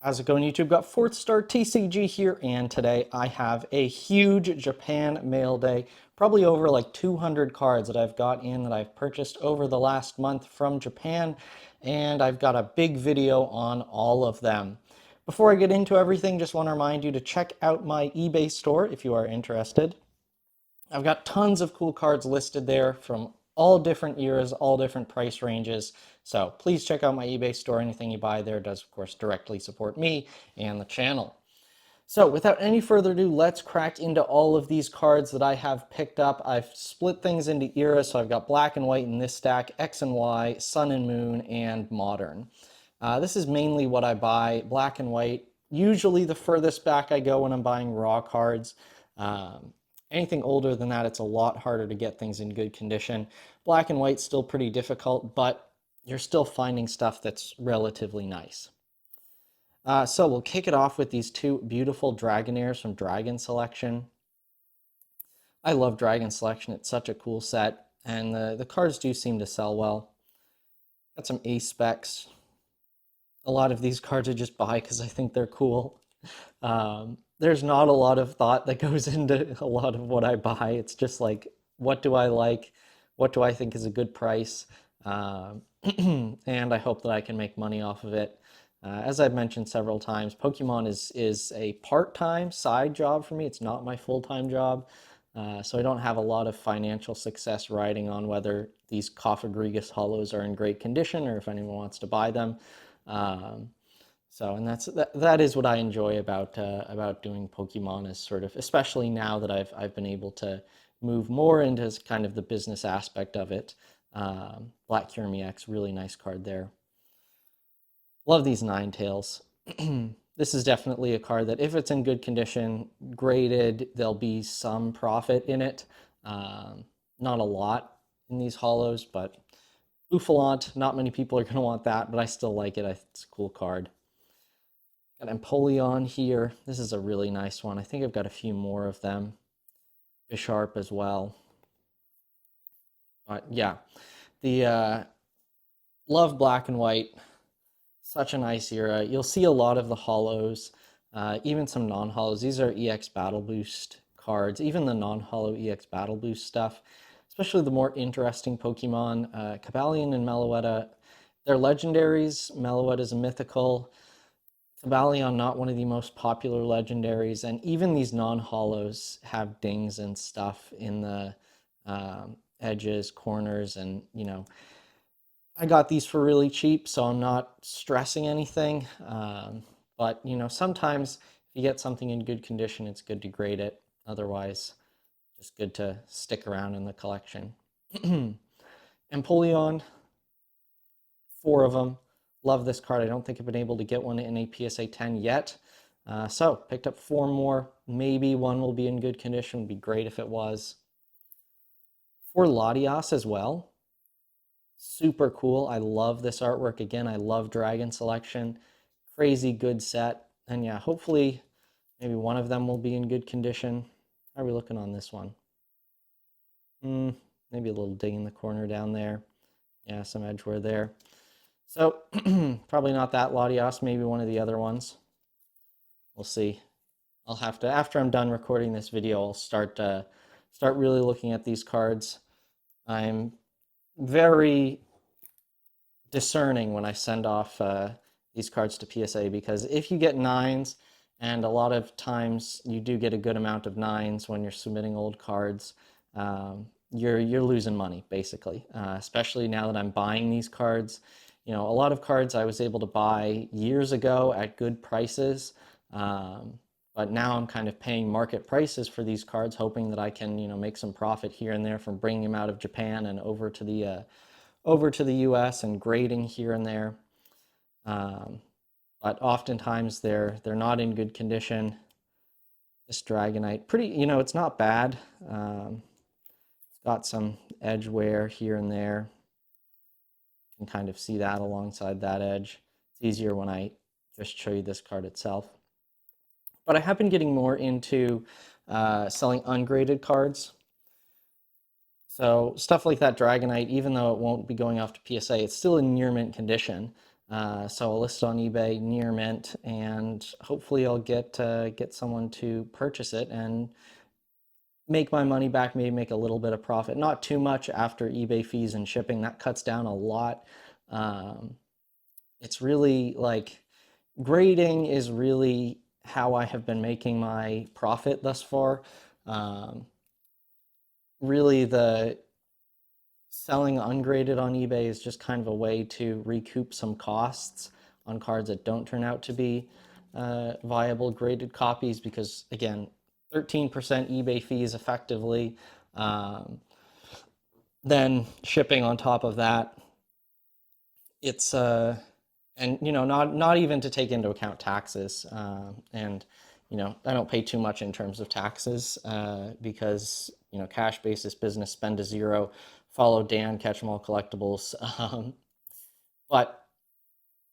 How's it going, YouTube? Got FourthStarTCG here, and today I have a huge Japan mail day. Probably over like 200 cards that I've got in that I've purchased over the last month from Japan, and I've got a big video on all of them. Before I get into everything, just want to remind you to check out my eBay store if you are interested. I've got tons of cool cards listed there from all different eras, all different price ranges. So please check out my eBay store. Anything you buy there does, of course, directly support me and the channel. So without any further ado, let's crack into all of these cards that I have picked up. I've split things into eras, so I've got black and white in this stack, X and Y, Sun and Moon, and Modern. This is mainly what I buy, black and white. Usually the furthest back I go when I'm buying raw cards. Um, Anything older than that, it's a lot harder to get things in good condition. Black and white's still pretty difficult, but you're still finding stuff that's relatively nice. So we'll kick it off with these two beautiful Dragonairs from Dragon Selection. I love Dragon Selection. It's such a cool set, and the cards do seem to sell well. Got some ace specs. A lot of these cards I just buy because I think they're cool. There's not a lot of thought that goes into a lot of what I buy. It's just like, what do I like? What do I think is a good price? Um, and I hope that I can make money off of it. As I've mentioned several times, Pokemon is a part-time side job for me. It's not my full-time job. So I don't have a lot of financial success riding on whether these Coffagrigus Hollows are in great condition or if anyone wants to buy them. Um, and that is what I enjoy about doing Pokemon, is sort of, especially now that I've been able to move more into kind of the business aspect of it. Black Kirmy X, really nice card there. Love these Ninetales. This is definitely a card that, if it's in good condition, graded, there'll be some profit in it. Not a lot in these hollows, but Bouffalante, not many people are going to want that, but I still like it. It's a cool card. Got Empoleon here. This is a really nice one. I think I've got a few more of them. Bisharp as well. But yeah, the love black and white. Such a nice era. You'll see a lot of the hollows, even some non-hollows. These are EX Battle Boost cards, even the non-hollow EX Battle Boost stuff, especially the more interesting Pokemon. Cobalion and Meloetta, they're legendaries. Meloetta is a mythical. Cobalion, not one of the most popular legendaries, and even these non-hollows have dings and stuff in the edges, corners, and I got these for really cheap, so I'm not stressing anything. But sometimes if you get something in good condition, it's good to grade it. Otherwise, just good to stick around in the collection. Empoleon, 4 of them. Love this card. I don't think I've been able to get one in a PSA 10 yet. So picked up 4 more. Maybe one will be in good condition. Would be great if it was. 4 Latias as well. Super cool. I love this artwork. Again, I love Dragon Selection. Crazy good set. And yeah, hopefully maybe one of them will be in good condition. How are we looking on this one? Maybe a little ding in the corner down there. Yeah, some edge wear there. So probably not that Latias, maybe one of the other ones. We'll see. I'll have to, after I'm done recording this video, I'll start really looking at these cards. I'm very discerning when I send off these cards to PSA, because if you get 9s, and a lot of times you do get a good amount of 9s when you're submitting old cards, you're losing money basically. Especially now that I'm buying these cards. A lot of cards I was able to buy years ago at good prices, but now I'm kind of paying market prices for these cards, hoping that I can make some profit here and there from bringing them out of Japan and over to the US and grading here and there. But oftentimes they're not in good condition. This Dragonite, pretty, it's not bad. It's got some edge wear here and there. You can kind of see that alongside that edge. It's easier when I just show you this card itself. But I have been getting more into selling ungraded cards. So stuff like that Dragonite, even though it won't be going off to PSA, it's still in near mint condition. So I'll list it on eBay near mint, and hopefully I'll get someone to purchase it and make my money back, maybe make a little bit of profit. Not too much after eBay fees and shipping. That cuts down a lot. Um, it's really like grading is really how I have been making my profit thus far. Um, Really, the selling ungraded on eBay is just kind of a way to recoup some costs on cards that don't turn out to be viable graded copies because, again, 13% eBay fees effectively. Um, then shipping on top of that, it's and not even to take into account taxes, and I don't pay too much in terms of taxes because cash basis business, spend to zero, follow Dan, catch 'em all collectibles. But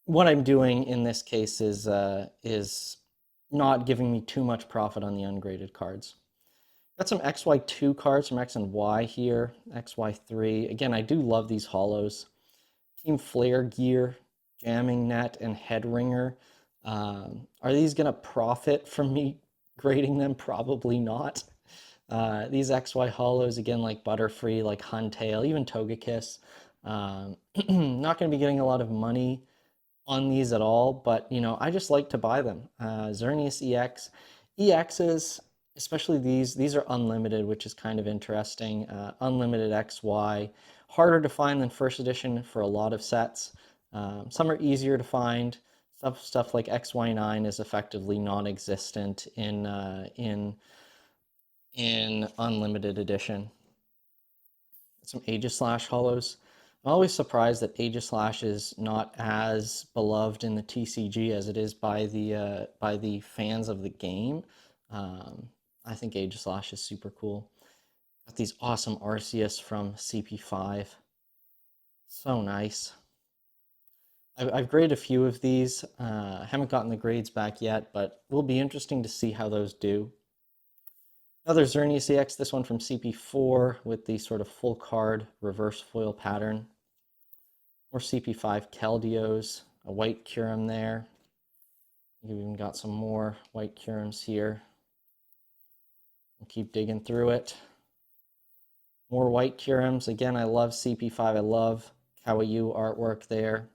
what I'm doing in this case is not giving me too much profit on the ungraded cards. Got some XY2 cards from X and Y here, XY3. Again, I do love these hollows. Team Flare Gear, Jamming Net, and Head Ringer. Are these going to profit from me grading them? Probably not. These XY hollows, again, like Butterfree, like Huntail, even Togekiss, not going to be getting a lot of money on these at all, but I just like to buy them. Xerneas EX. EXs, especially these are unlimited, which is kind of interesting. Unlimited XY, harder to find than first edition for a lot of sets. Some are easier to find. Stuff like XY9 is effectively non-existent in unlimited edition. Some Aegislash hollows. I'm always surprised that Aegislash is not as beloved in the TCG as it is by the fans of the game. I think Aegislash is super cool. Got these awesome Arceus from CP5. So nice. I've graded a few of these. Haven't gotten the grades back yet, but will be interesting to see how those do. Another Xerneas EX, this one from CP4 with the sort of full card reverse foil pattern. More CP5 Keldeos, a white Kyurem there. We've even got some more white Kyurems here. We'll keep digging through it. More white Kyurems. Again, I love CP5. I love Kawaii artwork there.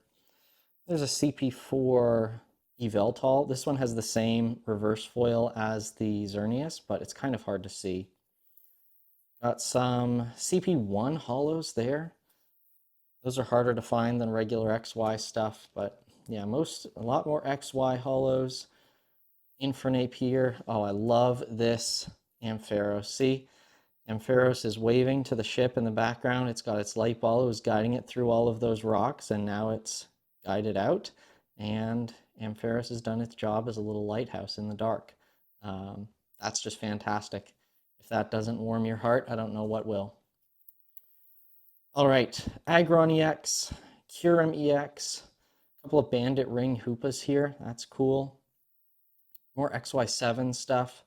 There's a CP4 Yveltal. This one has the same reverse foil as the Xerneas, but it's kind of hard to see. Got some CP1 hollows there. Those are harder to find than regular XY stuff, but yeah, a lot more XY hollows. Infernape here. Oh, I love this Ampharos. See, Ampharos is waving to the ship in the background. It's got its light ball. It was guiding it through all of those rocks, and now it's guided out. And Ampharos has done its job as a little lighthouse in the dark. That's just fantastic. If that doesn't warm your heart, I don't know what will. All right, Aggron EX, Kyurem EX, a couple of Bandit Ring Hoopas here. That's cool. More XY7 stuff.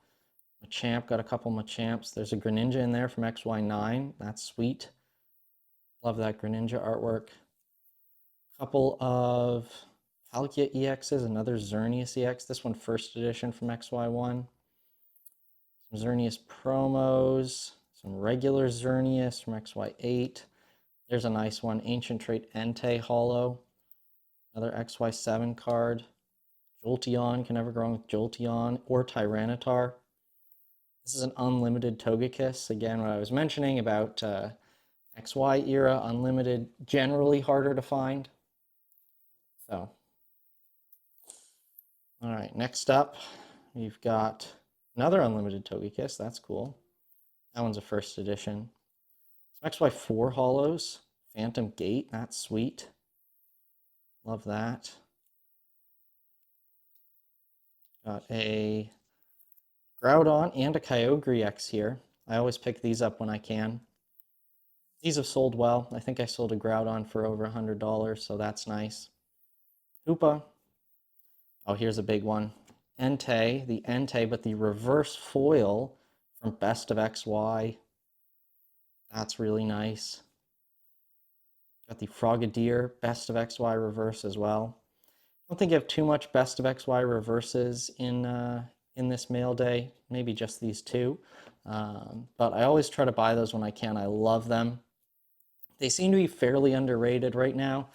Machamp, got a couple Machamps. There's a Greninja in there from XY9. That's sweet. Love that Greninja artwork. Couple of Palkia EXs, another Xerneas EX. This one first edition from XY1. Some Xerneas promos, some regular Xerneas from XY8. There's a nice one, Ancient Trait Entei Hollow. Another XY7 card. Jolteon, can never go wrong with Jolteon or Tyranitar. This is an unlimited Togekiss. Again, what I was mentioning about XY era, unlimited, generally harder to find. So, all right, next up, we've got another unlimited Togekiss. That's cool. That one's a first edition. Some XY4 hollows. Phantom Gate, that's sweet. Love that. Got a Groudon and a Kyogre X here. I always pick these up when I can. These have sold well. I think I sold a Groudon for over $100, so that's nice. Hoopa. Oh, here's a big one. Entei, the Entei, but the reverse foil from Best of XY. That's really nice. Got the Frogadier, Best of XY reverse as well. don't think I have too much best of XY reverses in this mail day. Maybe just these two, but I always try to buy those when I can. I love them. They seem to be fairly underrated right now,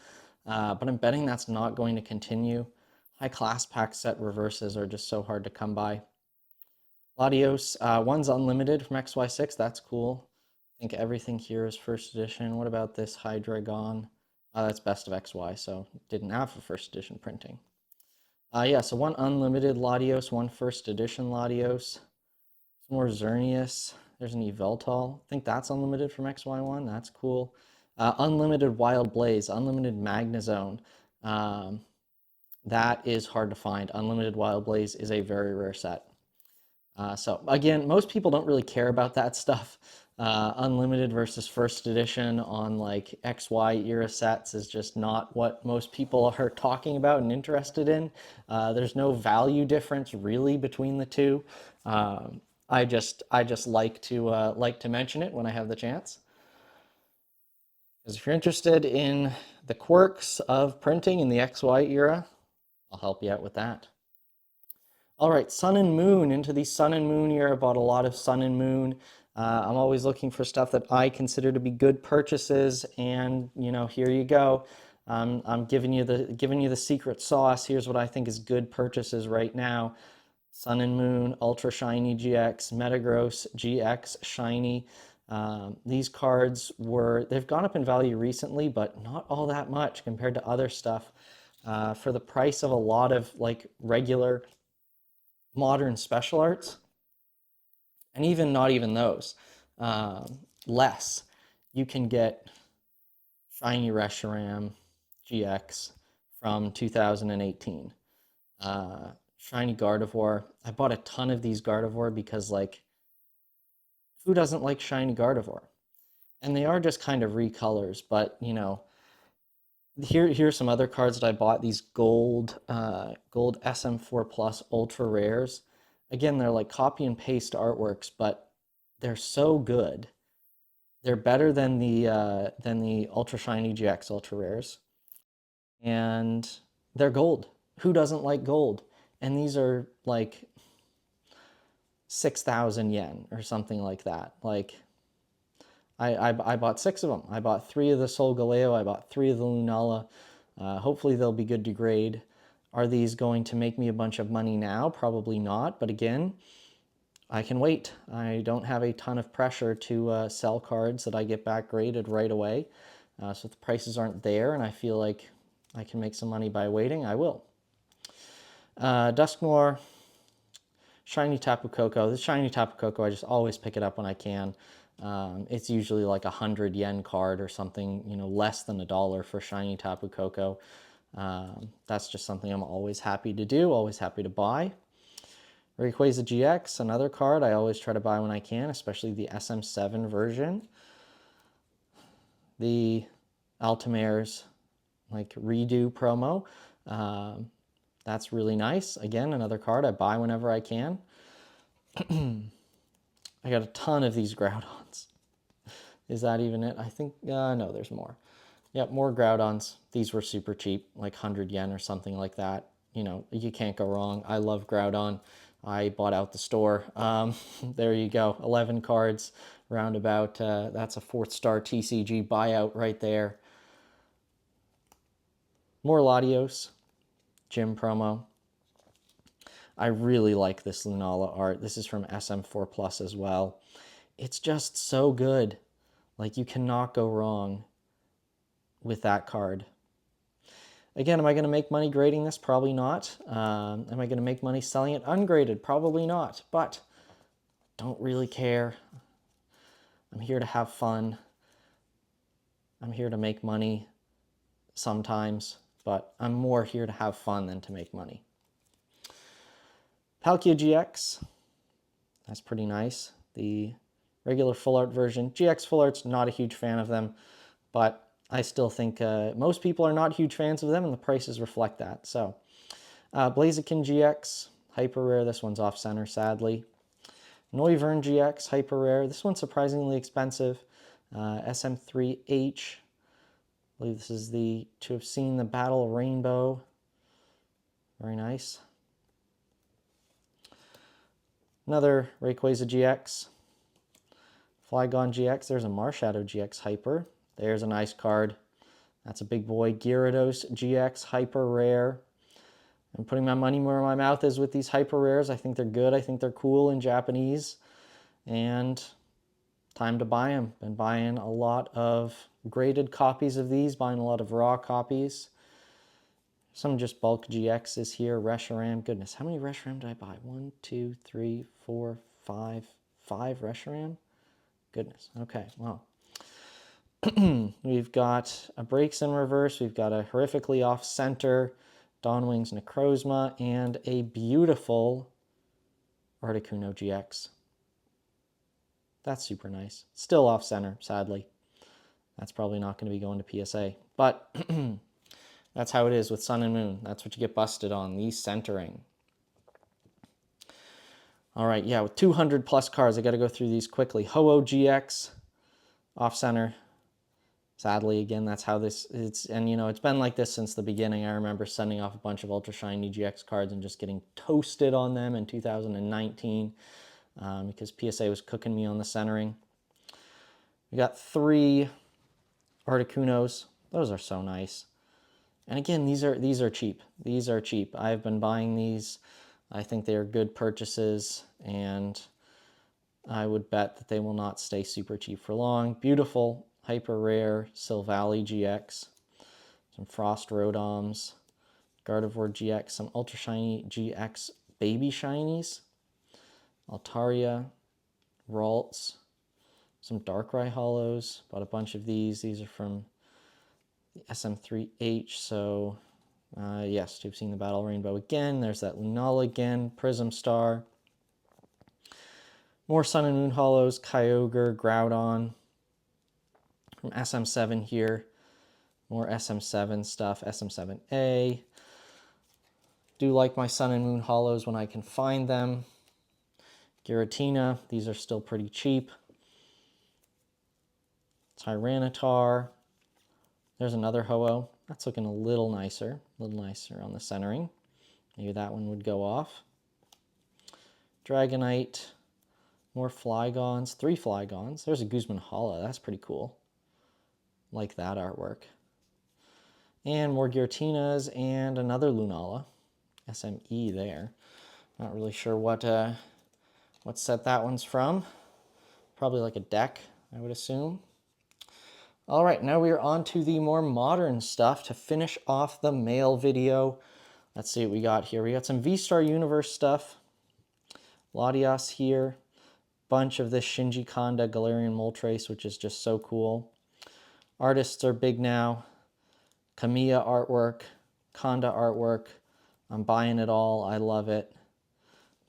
but I'm betting that's not going to continue. High class pack set reverses are just so hard to come by. Latios, one's unlimited from XY6. That's cool. I think everything here is first edition. What about this Hydreigon? That's best of XY, so didn't have a first edition printing. Yeah, so one unlimited Latios, one first edition Latios. Some more Xerneas. There's an Yveltal. I think that's unlimited from XY1. That's cool. Unlimited Wild Blaze, unlimited Magnezone. That is hard to find. Unlimited Wild Blaze is a very rare set. So again, most people don't really care about that stuff. Unlimited versus first edition on like XY era sets is just not what most people are talking about and interested in. There's no value difference really between the two. I just like to mention it when I have the chance. Because if you're interested in the quirks of printing in the XY era, I'll help you out with that. All right, Sun and Moon, into the Sun and Moon era. Bought a lot of Sun and Moon. I'm always looking for stuff that I consider to be good purchases, and here you go. I'm giving you the secret sauce. Here's what I think is good purchases right now. Sun and Moon, Ultra Shiny GX, Metagross GX Shiny. These cards they've gone up in value recently, but not all that much compared to other stuff. For the price of a lot of like regular modern special arts, and even not even those, less, you can get Shiny Reshiram GX from 2018. Shiny Gardevoir. I bought a ton of these Gardevoir because, like, who doesn't like Shiny Gardevoir? And they are just kind of recolors, but here's some other cards that I bought. These gold SM4 Plus Ultra Rares. Again, they're like copy and paste artworks, but they're so good. They're better than the Ultra Shiny GX Ultra Rares, and they're gold. Who doesn't like gold? And these are like 6,000 yen or something like that. Like I bought 6 of them. I bought 3 of the Solgaleo. I bought 3 of the Lunala. Hopefully they'll be good to grade. Are these going to make me a bunch of money now? Probably not. But again, I can wait. I don't have a ton of pressure to sell cards that I get back graded right away. So if the prices aren't there and I feel like I can make some money by waiting, I will. Dusknoir, Shiny Tapu Koko. This Shiny Tapu Koko, I just always pick it up when I can. It's usually like 100 yen card or something, less than $1 for Shiny Tapu Koko. That's just something I'm always happy to do, always happy to buy. Rayquaza GX, another card I always try to buy when I can, especially the SM7 version. The Altamare's like redo promo. That's really nice. Again, another card I buy whenever I can. I got a ton of these Groudons. Is that even it? I think, no, there's more. Yep, more Groudons. These were super cheap, like 100 yen or something like that. You can't go wrong. I love Groudon. I bought out the store. There you go, 11 cards, roundabout. That's a 4thStarTCG buyout right there. More Latios, gym promo. I really like this Lunala art. This is from SM4 Plus as well. It's just so good. Like, you cannot go wrong with that card. Again, am I going to make money grading this? Probably not. Am I going to make money selling it ungraded? Probably not. But don't really care. I'm here to have fun. I'm here to make money sometimes, but I'm more here to have fun than to make money. Palkia GX. That's pretty nice. The regular full art version. GX full art's not a huge fan of them, but I still think most people are not huge fans of them, and the prices reflect that. So, Blaziken GX, hyper rare. This one's off center, sadly. Noivern GX, hyper rare. This one's surprisingly expensive. SM3H. I believe this is to have seen the Battle Rainbow. Very nice. Another Rayquaza GX. Flygon GX. There's a Marshadow GX Hyper. There's a nice card. That's a big boy. Gyarados GX Hyper Rare. I'm putting my money where my mouth is with these hyper rares. I think they're good. I think they're cool in Japanese. And time to buy them. Been buying a lot of graded copies of these, buying a lot of raw copies. Some just bulk GXs here. Reshiram. Goodness, how many Reshiram did I buy? 1, 2, 3, 4, 5. 5 Reshiram? Goodness. Okay, well. We've got a Breaks in Reverse. We've got a Horrifically Off Center. Dawnwing's Necrozma, and a beautiful Articuno GX. That's super nice. Still off center, sadly. That's probably not going to be going to PSA. But that's how it is with Sun and Moon. That's what you get busted on, these centering. All right, yeah, with 200 plus cards, I got to go through these quickly. Ho-Oh GX, off center. Sadly, again, that's how this is. And, you know, it's been like this since the beginning. I remember sending off a bunch of Ultra Shiny GX cards and just getting toasted on them in 2019 because PSA was cooking me on the centering. We got 3 Articunos. Those are so nice. And again, these are cheap. These are cheap. I've been buying these. I think they are good purchases, and I would bet that they will not stay super cheap for long. Beautiful. Hyper Rare Silvally GX, some Frost Rotoms, Gardevoir GX, some Ultra Shiny GX Baby Shinies, Altaria, Ralts, some Darkrai Hollows. Bought a bunch of these. These are from the SM3H, so yes, you've seen the Battle Rainbow again. There's that Lunala again, Prism Star. More Sun and Moon Hollows, Kyogre, Groudon. From SM7 here, more SM7 stuff, SM7A. Do like my Sun and Moon Hollows when I can find them. Giratina, these are still pretty cheap. Tyranitar. There's another Ho-Oh. That's looking a little nicer on the centering. Maybe that one would go off. Dragonite. More Flygons, 3 Flygons. There's a Guzman Hollow, that's pretty cool. Like that artwork. And more Giratinas and another Lunala. SME there. Not really sure what set that one's from. Probably like a deck, I would assume. All right, now we are on to the more modern stuff to finish off the mail video. Let's see what we got here. We got some V-Star Universe stuff. Latias here. Bunch of this Shinji Kanda Galarian Moltres, which is just so cool. Artists are big now. Kamiya artwork, Kanda artwork. I'm buying it all. I love it.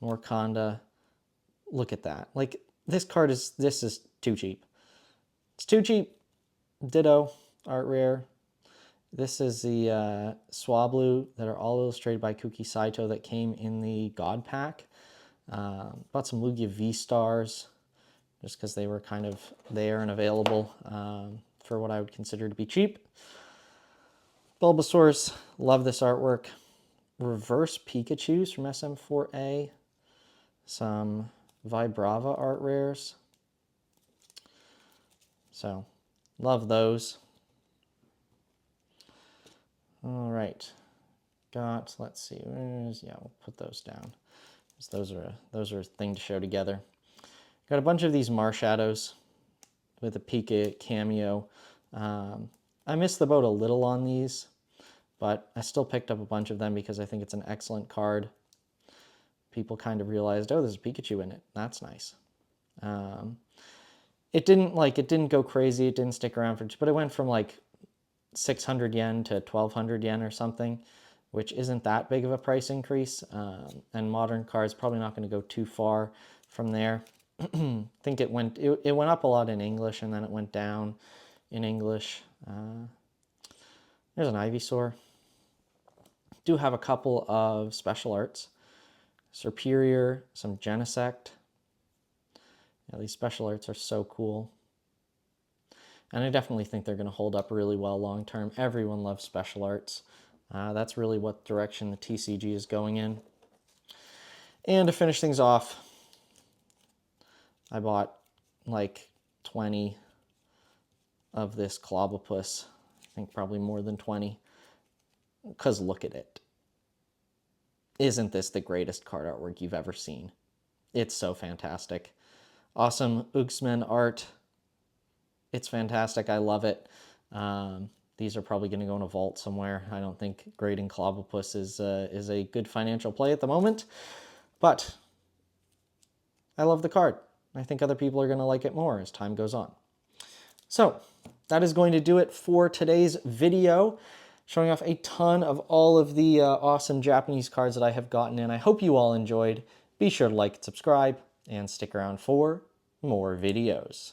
More Kanda. Look at that. Like, this is too cheap. It's too cheap. Ditto, art rare. This is the Swablu that are all illustrated by Kuki Saito that came in the God Pack. Bought some Lugia V-Stars just because they were kind of there and available for what I would consider to be cheap. Bulbasaur's, love this artwork. Reverse Pikachus from SM4A. Some Vibrava art rares. So, love those. All right. Got, let's see, yeah, we'll put those down. Those are a thing to show together. Got a bunch of these Marshadows with a Pika cameo. I missed the boat a little on these, but I still picked up a bunch of them because I think it's an excellent card. People kind of realized, oh, there's a Pikachu in it. That's nice. It didn't go crazy. It didn't stick around but it went from like 600 yen to 1200 yen or something, which isn't that big of a price increase. And modern cards probably not going to go too far from there. I think it went up a lot in English and then it went down in English. There's an Ivysaur. Do have a couple of special arts. Serperior, some Genesect. Yeah, these special arts are so cool. And I definitely think they're going to hold up really well long term. Everyone loves special arts. That's really what direction the TCG is going in. And to finish things off, I bought like 20 of this Clobopus. I think probably more than 20. Because look at it. Isn't this the greatest card artwork you've ever seen? It's so fantastic. Awesome Uxman art. It's fantastic. I love it. These are probably going to go in a vault somewhere. I don't think grading Clobopus is a good financial play at the moment. But I love the card. I think other people are going to like it more as time goes on. So that is going to do it for today's video, showing off a ton of all of the awesome Japanese cards that I have gotten in. I hope you all enjoyed. Be sure to like and subscribe, and stick around for more videos.